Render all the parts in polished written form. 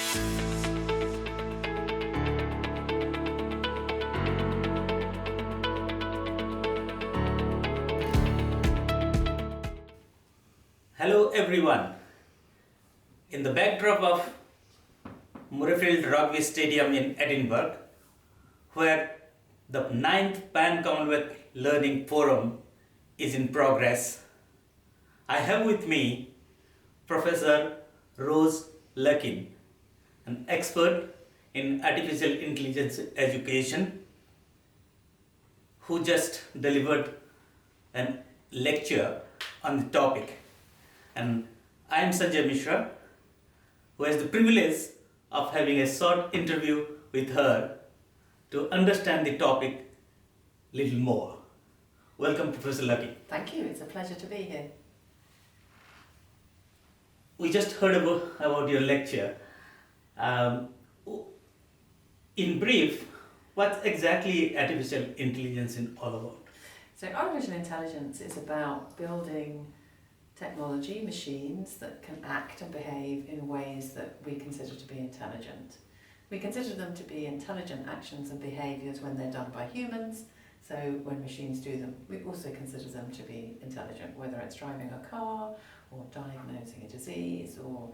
Hello everyone. In the backdrop of Murrayfield Rugby Stadium in Edinburgh, where the 9th Pan-commonwealth Learning Forum is in progress, I have with me Professor Rose Luckin, an expert in artificial intelligence education, who just delivered a lecture on the topic. And I am Sanjaya Mishra, who has the privilege of having a short interview with her to understand the topic a little more. Welcome, Professor Luckin. Thank you, it's a pleasure to be here. We just heard about your lecture. In brief, what's exactly artificial intelligence all about? So artificial intelligence is about building technology, machines that can act and behave in ways that we consider to be intelligent. We consider them to be intelligent actions and behaviours when they're done by humans, so when machines do them, we also consider them to be intelligent, whether it's driving a car, or diagnosing a disease, or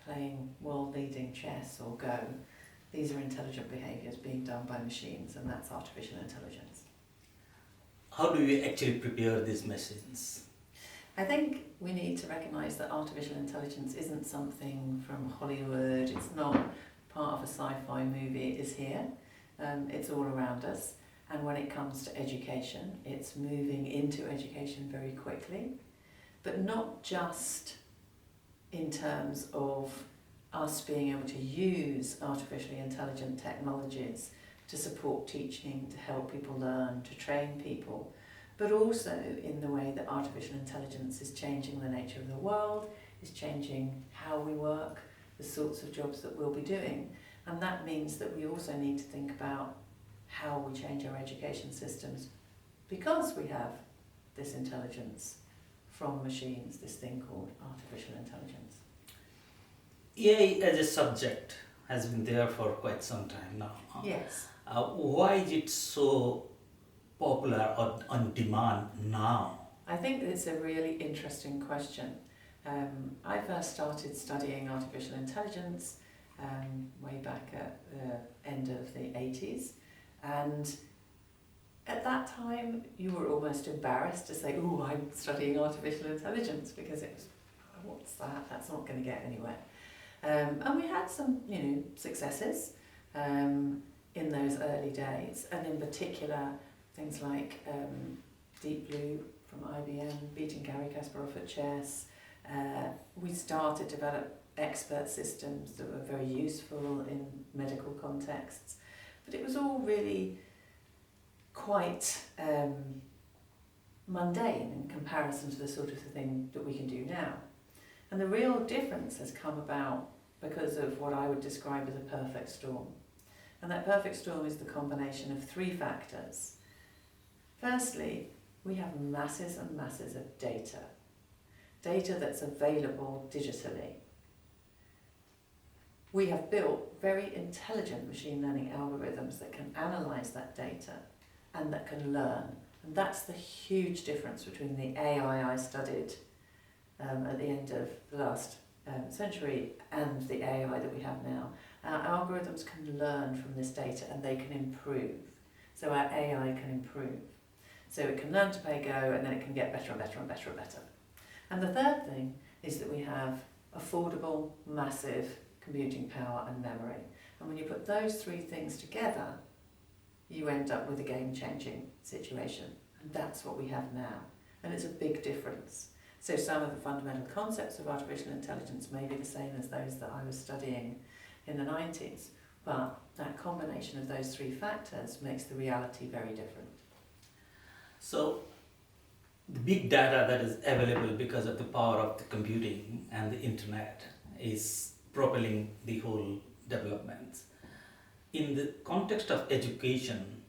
playing world-leading chess or Go. These are intelligent behaviours being done by machines, and that's artificial intelligence. How do we actually prepare these machines? I think we need to recognise that artificial intelligence isn't something from Hollywood, it's not part of a sci-fi movie, it is here, it's all around us, and when it comes to education, it's moving into education very quickly, but not just in terms of us being able to use artificially intelligent technologies to support teaching, to help people learn, to train people, but also in the way that artificial intelligence is changing the nature of the world, is changing how we work, the sorts of jobs that we'll be doing. And that means that we also need to think about how we change our education systems because we have this intelligence from machines, this thing called artificial intelligence. AI as a subject has been there for quite some time now. Yes. Why is it so popular or on demand now? I think it's a really interesting question. I first started studying artificial intelligence way back at the end of the 80s, and at that time you were almost embarrassed to say, oh, I'm studying artificial intelligence, because it was, oh, what's that? That's not going to get anywhere. And we had some, successes in those early days, and in particular things like Deep Blue from IBM, beating Garry Kasparov at chess. We started to develop expert systems that were very useful in medical contexts, but it was all really quite mundane in comparison to the sort of thing that we can do now. And the real difference has come about because of what I would describe as a perfect storm. And that perfect storm is the combination of three factors. Firstly, we have masses and masses of data that's available digitally. We have built very intelligent machine learning algorithms that can analyse that data and that can learn. And that's the huge difference between the AI I studied at the end of the last century and the AI that we have now. Our algorithms can learn from this data and they can improve. So our AI can improve. So it can learn to play Go, and then it can get better and better and better and better. And the third thing is that we have affordable, massive computing power and memory. And when you put those three things together, you end up with a game-changing situation. And that's what we have now. And it's a big difference. So some of the fundamental concepts of artificial intelligence may be the same as those that I was studying in the 90s, but that combination of those three factors makes the reality very different. So the big data that is available because of the power of the computing and the internet is propelling the whole development. In the context of education,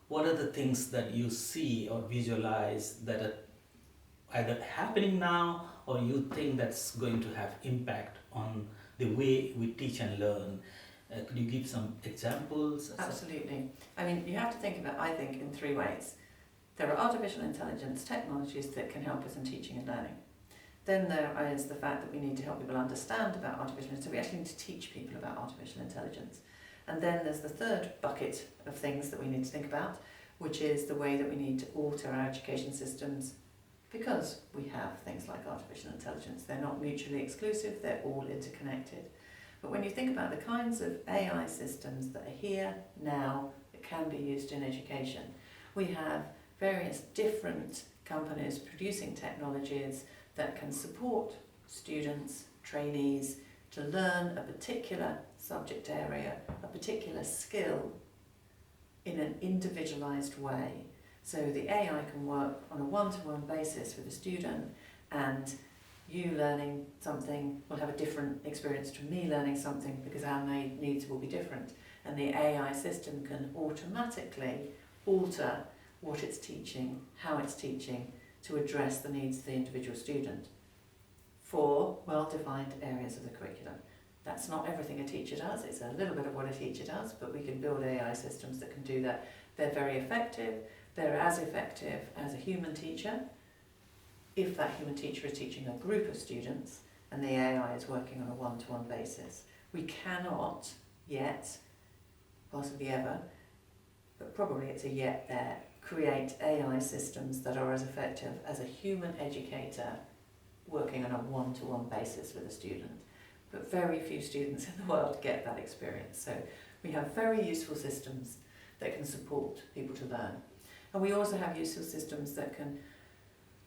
what are the things that you see or visualize that are either happening now or you think that's going to have impact on the way we teach and learn. Could you give some examples? Absolutely. I mean, you have to think about, I think, in three ways. There are artificial intelligence technologies that can help us in teaching and learning. Then there is the fact that we need to help people understand about artificial intelligence. So we actually need to teach people about artificial intelligence. And then there's the third bucket of things that we need to think about, which is the way that we need to alter our education systems because we have things like artificial intelligence. They're not mutually exclusive, they're all interconnected. But when you think about the kinds of AI systems that are here now that can be used in education, we have various different companies producing technologies that can support students, trainees, to learn a particular subject area, a particular skill in an individualised way. So the AI can work on a one-to-one basis with a student, and you learning something will have a different experience to me learning something because our needs will be different. And the AI system can automatically alter what it's teaching, how it's teaching, to address the needs of the individual student for well-defined areas of the curriculum. That's not everything a teacher does, it's a little bit of what a teacher does, but we can build AI systems that can do that. They're very effective, they're as effective as a human teacher if that human teacher is teaching a group of students and the AI is working on a one-to-one basis. We cannot yet, possibly ever, but probably it's a yet there, create AI systems that are as effective as a human educator working on a one-to-one basis with a student. But very few students in the world get that experience. So we have very useful systems that can support people to learn. And we also have useful systems that can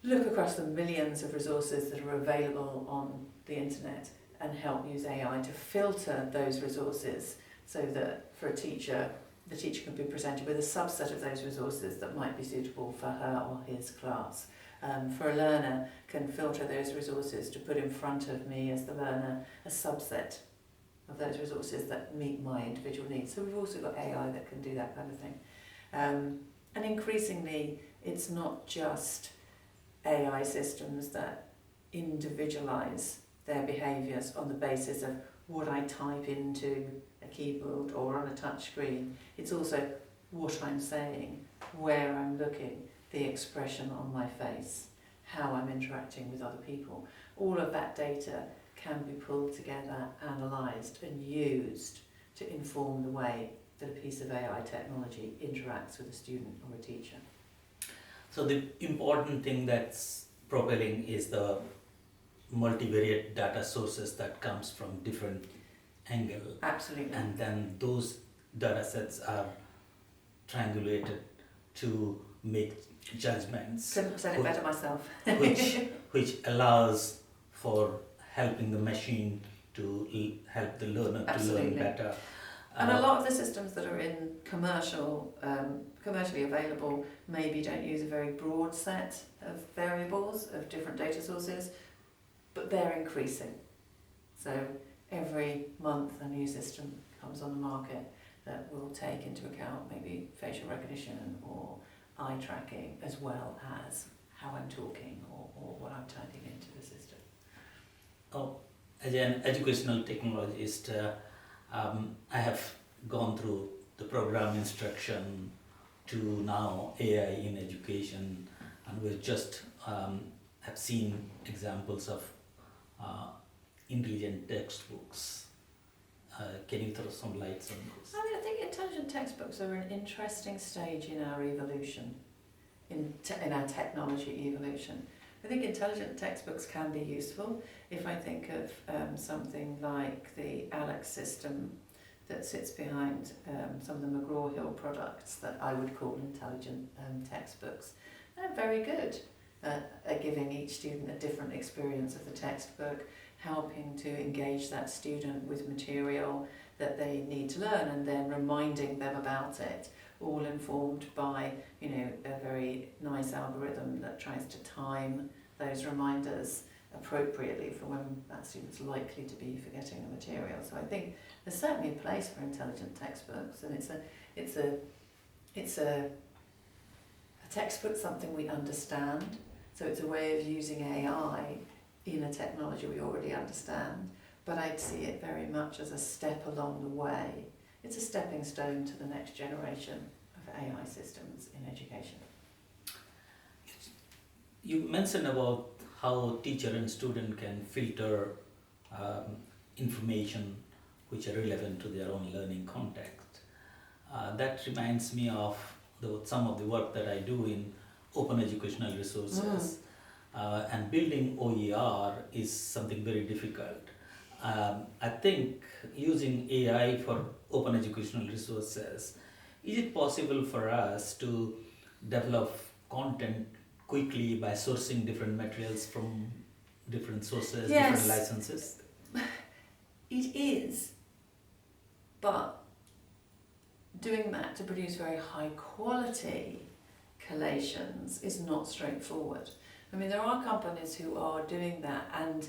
look across the millions of resources that are available on the internet and help use AI to filter those resources so that for a teacher, the teacher can be presented with a subset of those resources that might be suitable for her or his class. For a learner, can filter those resources to put in front of me as the learner a subset of those resources that meet my individual needs. So we've also got AI that can do that kind of thing. And increasingly, it's not just AI systems that individualise their behaviours on the basis of what I type into a keyboard or on a touch screen. It's also what I'm saying, where I'm looking, the expression on my face, how I'm interacting with other people. All of that data can be pulled together, analysed and used to inform the way that a piece of AI technology interacts with a student or a teacher. So the important thing that's propelling is the multivariate data sources that comes from different angles. Absolutely. And then those data sets are triangulated to make judgments. Couldn't have said it better myself. which allows for helping the machine to help the learner Absolutely. to learn better. And a lot of the systems that are in commercially available maybe don't use a very broad set of variables of different data sources, but they're increasing. So every month a new system comes on the market that will take into account maybe facial recognition or eye tracking as well as how I'm talking or what I'm typing into the system. Oh, as an educational technologist, I have gone through the program instruction to now AI in education, and we just have seen examples of intelligent textbooks. Can you throw some lights on this? I think intelligent textbooks are an interesting stage in our evolution, in our technology evolution. I think intelligent textbooks can be useful. If I think of something like the Alex system that sits behind some of the McGraw-Hill products that I would call intelligent textbooks, they're very good at giving each student a different experience of the textbook, helping to engage that student with material that they need to learn and then reminding them about it, all informed by, you know, a very nice algorithm that tries to time those reminders appropriately for when that student's likely to be forgetting the material. So I think there's certainly a place for intelligent textbooks, and it's a textbook, something we understand. So it's a way of using AI in a technology we already understand, but I'd see it very much as a step along the way. It's a stepping stone to the next generation of AI systems in education. You mentioned about how teacher and student can filter information which are relevant to their own learning context. That reminds me of some of the work that I do in open educational resources. And building OER is something very difficult. I think using AI for open educational resources, is it possible for us to develop content quickly by sourcing different materials from different sources, Yes. different licenses? It is, but doing that to produce very high quality collations is not straightforward. I mean, there are companies who are doing that and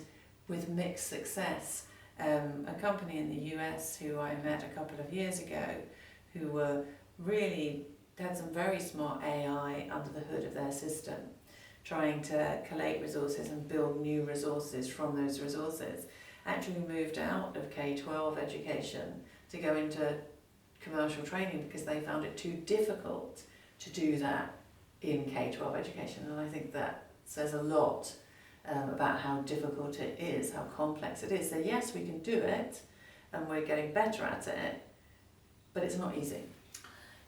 with mixed success. A company in the US who I met a couple of years ago who were really had some very smart AI under the hood of their system, trying to collate resources and build new resources from those resources, actually moved out of K-12 education to go into commercial training because they found it too difficult to do that in K-12 education. And I think that says a lot about how difficult it is, how complex it is. So yes, we can do it, and we're getting better at it, but it's not easy.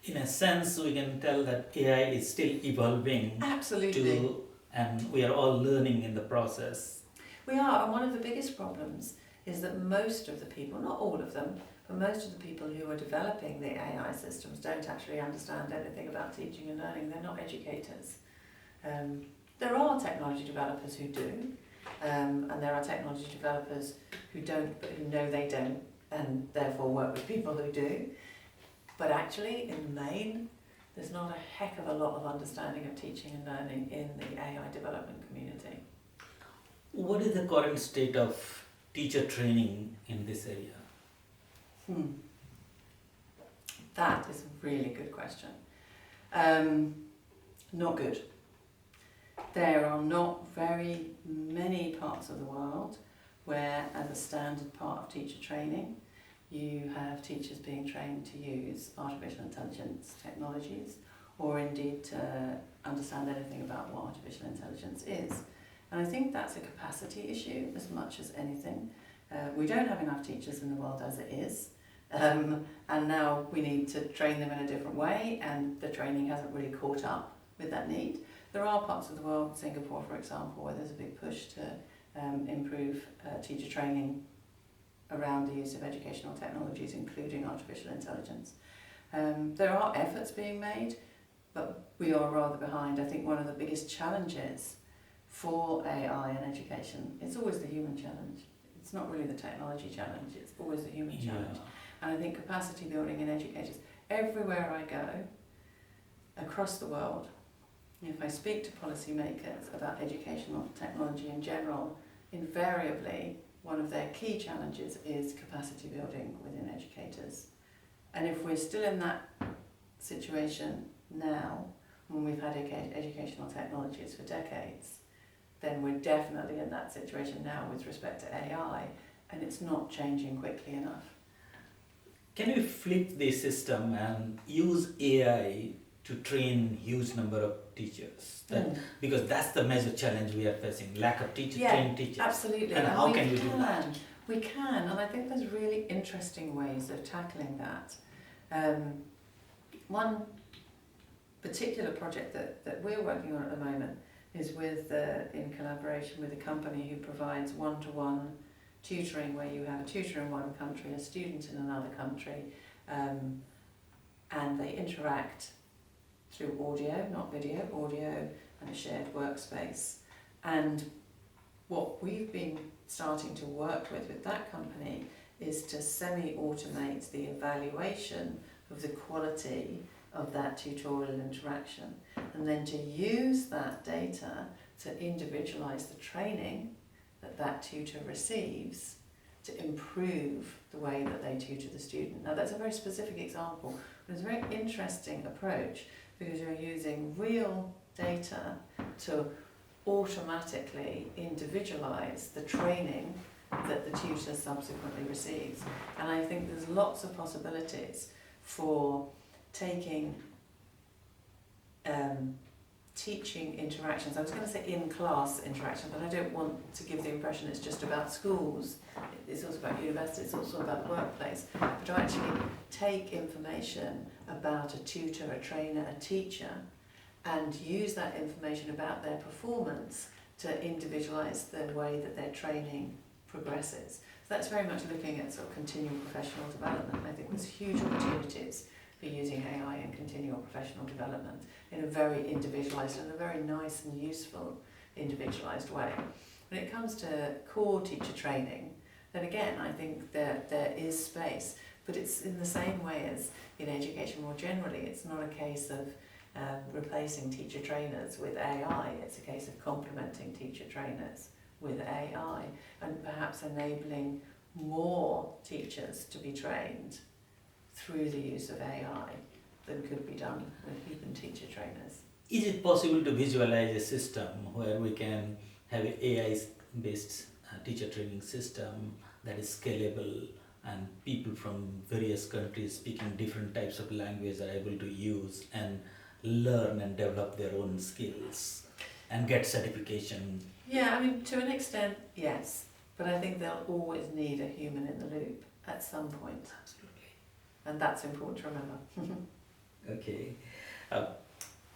In a sense, we can tell that AI is still evolving. Absolutely. And we are all learning in the process. We are, and one of the biggest problems is that most of the people, not all of them, but most of the people who are developing the AI systems don't actually understand anything about teaching and learning. They're not educators. There are technology developers who do, and there are technology developers who don't, but who know they don't, and therefore work with people who do. But actually, in the main, there's not a heck of a lot of understanding of teaching and learning in the AI development community. What is the current state of teacher training in this area? That is a really good question. Not good. There are not very many parts of the world where, as a standard part of teacher training, you have teachers being trained to use artificial intelligence technologies, or indeed to understand anything about what artificial intelligence is. And I think that's a capacity issue as much as anything. We don't have enough teachers in the world as it is, and now we need to train them in a different way, and the training hasn't really caught up with that need. There are parts of the world, Singapore for example, where there's a big push to improve teacher training around the use of educational technologies, including artificial intelligence. There are efforts being made, but we are rather behind. I think one of the biggest challenges for AI in education is always the human challenge. It's not really the technology challenge, it's always the human challenge. And I think capacity building in educators, everywhere I go, across the world, if I speak to policymakers about educational technology in general, invariably one of their key challenges is capacity building within educators. And if we're still in that situation now, when we've had educational technologies for decades, then we're definitely in that situation now with respect to AI, and it's not changing quickly enough. Can we flip the system and use AI to train huge number of teachers? Because that's the major challenge we are facing, lack of trained teachers. Absolutely. And how can we do that? We can, and I think there's really interesting ways of tackling that. One particular project that we're working on at the moment is in collaboration with a company who provides one-to-one tutoring, where you have a tutor in one country, a student in another country, and they interact through audio, not video, audio and a shared workspace. And what we've been starting to work with that company is to semi-automate the evaluation of the quality of that tutorial interaction, and then to use that data to individualise the training that tutor receives to improve the way that they tutor the student. Now that's a very specific example, but it's a very interesting approach, because you're using real data to automatically individualise the training that the tutor subsequently receives. And I think there's lots of possibilities for taking teaching interactions. I was going to say in-class interaction, but I don't want to give the impression it's just about schools. It's also about universities, it's also about the workplace. But to actually take information about a tutor, a trainer, a teacher, and use that information about their performance to individualise the way that their training progresses. So that's very much looking at sort of continual professional development. I think there's huge opportunities for using AI in continual professional development in a very individualised and a very nice and useful individualised way. When it comes to core teacher training, then again I think that there is space, but it's in the same way as in education more generally. It's not a case of replacing teacher trainers with AI, it's a case of complementing teacher trainers with AI and perhaps enabling more teachers to be trained through the use of AI than could be done with human teacher trainers. Is it possible to visualize a system where we can have an AI-based teacher training system that is scalable and people from various countries speaking different types of language are able to use and learn and develop their own skills and get certification? Yeah, I mean, to an extent, yes. But I think they'll always need a human in the loop at some point. Absolutely. And that's important to remember. Okay.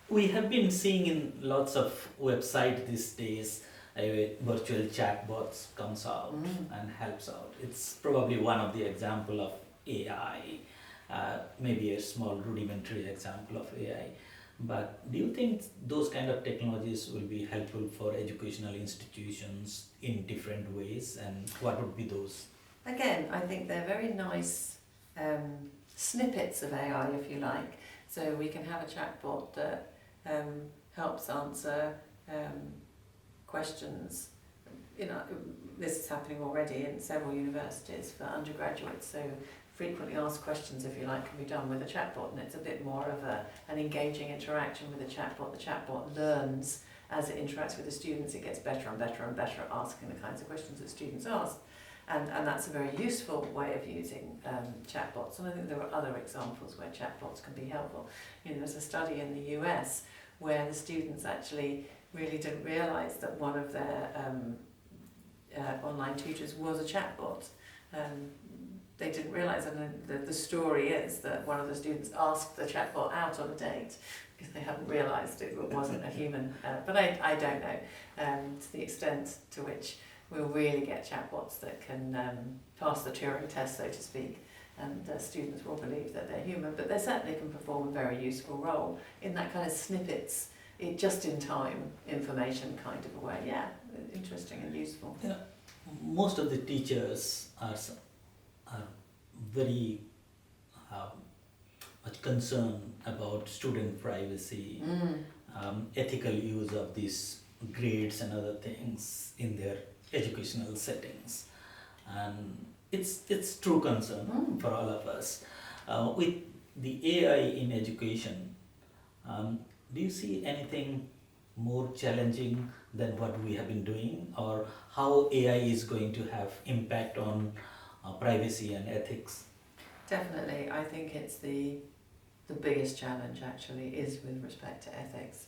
We have been seeing in lots of websites these days, a virtual chatbots comes out and helps out. It's probably one of the example of AI, maybe a small rudimentary example of AI. But do you think those kind of technologies will be helpful for educational institutions in different ways, and what would be those? Again, I think they're very nice snippets of AI, if you like. So we can have a chatbot that helps answer questions. You know, this is happening already in several universities for undergraduates. So frequently asked questions, if you like, can be done with a chatbot, and it's a bit more of an engaging interaction with the chatbot. The chatbot learns as it interacts with the students. It gets better and better and better at asking the kinds of questions that students ask. And that's a very useful way of using chatbots. And I think there are other examples where chatbots can be helpful. You know, there's a study in the US where the students actually really didn't realise that one of their online tutors was a chatbot. They didn't realise, and the story is that one of the students asked the chatbot out on a date because they hadn't realised it wasn't a human. But I don't know to the extent to which we'll really get chatbots that can pass the Turing test, so to speak, and students will believe that they're human. But they certainly can perform a very useful role in that kind of snippets, just-in-time information kind of a way. Yeah, interesting and useful. Yeah, most of the teachers are very much concerned about student privacy, ethical use of these grades and other things in their educational settings, and it's true concern for all of us. With the AI in education, do you see anything more challenging than what we have been doing, or how AI is going to have impact on privacy and ethics? Definitely, I think it's the biggest challenge actually is with respect to ethics.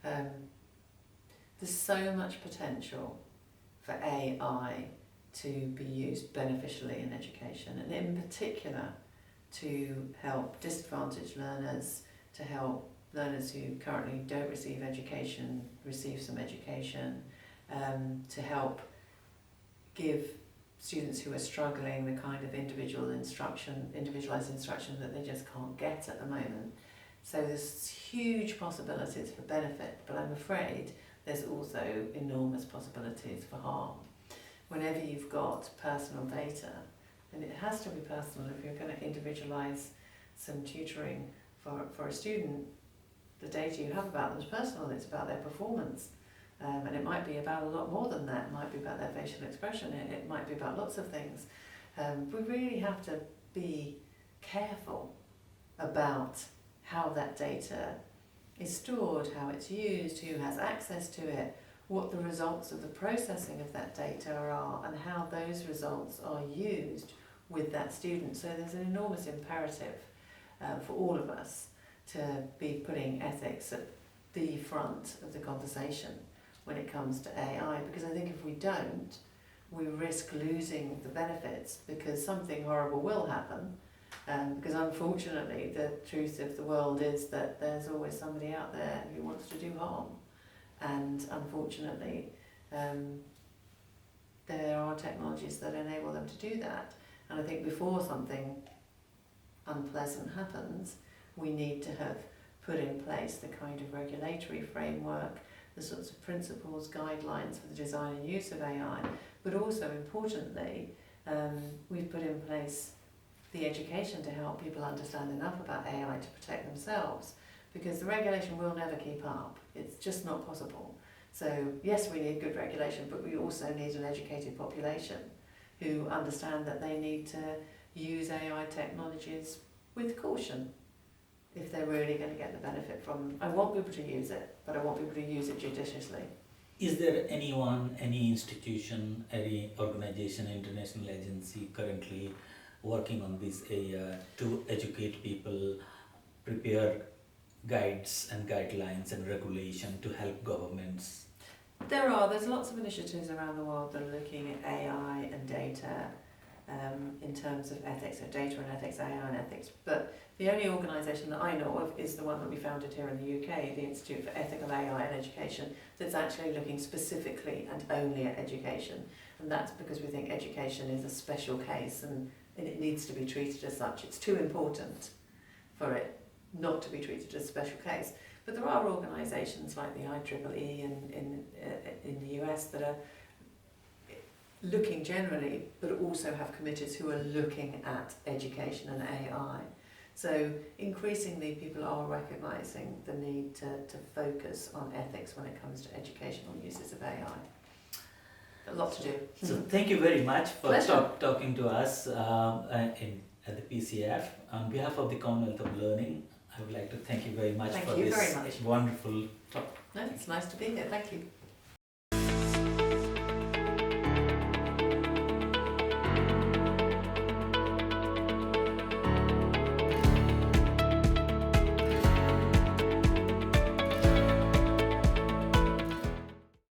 There's so much potential for AI to be used beneficially in education, and in particular to help disadvantaged learners, to help learners who currently don't receive education receive some education, to help give students who are struggling the kind of individualised instruction that they just can't get at the moment. So there's huge possibilities for benefit, but I'm afraid there's also enormous possibilities for harm. Whenever you've got personal data, and it has to be personal if you're going to individualise some tutoring for a student, the data you have about them is personal, it's about their performance. And it might be about a lot more than that. It might be about their facial expression, it might be about lots of things. We really have to be careful about how that data is stored, how it's used, who has access to it, what the results of the processing of that data are and how those results are used with that student. So there's an enormous imperative for all of us to be putting ethics at the front of the conversation when it comes to AI, because I think if we don't, we risk losing the benefits, because something horrible will happen. Because unfortunately the truth of the world is that there's always somebody out there who wants to do harm, and unfortunately there are technologies that enable them to do that. And I think before something unpleasant happens, we need to have put in place the kind of regulatory framework, the sorts of principles, guidelines for the design and use of AI, but also importantly, we've put in place the education to help people understand enough about AI to protect themselves, because the regulation will never keep up. It's just not possible. So yes, we need good regulation, but we also need an educated population who understand that they need to use AI technologies with caution if they're really going to get the benefit from them. I want people to use it, but I want people to use it judiciously. Is there anyone, any institution, any organization, international agency currently working on this area to educate people, prepare guides and guidelines and regulation to help governments? There's lots of initiatives around the world that are looking at AI and data in terms of ethics, so data and ethics, AI and ethics. But the only organisation that I know of is the one that we founded here in the UK, the Institute for Ethical AI and Education, that's actually looking specifically and only at education. And that's because we think education is a special case and it needs to be treated as such. It's too important for it not to be treated as a special case. But there are organisations like the IEEE in the US that are looking generally, but also have committees who are looking at education and AI. So increasingly people are recognising the need to focus on ethics when it comes to educational uses of AI. A lot to do. So thank you very much for talking to us at the PCF. On behalf of the Commonwealth of Learning, I would like to thank you very much for this wonderful talk. No, it's nice to be here. Thank you.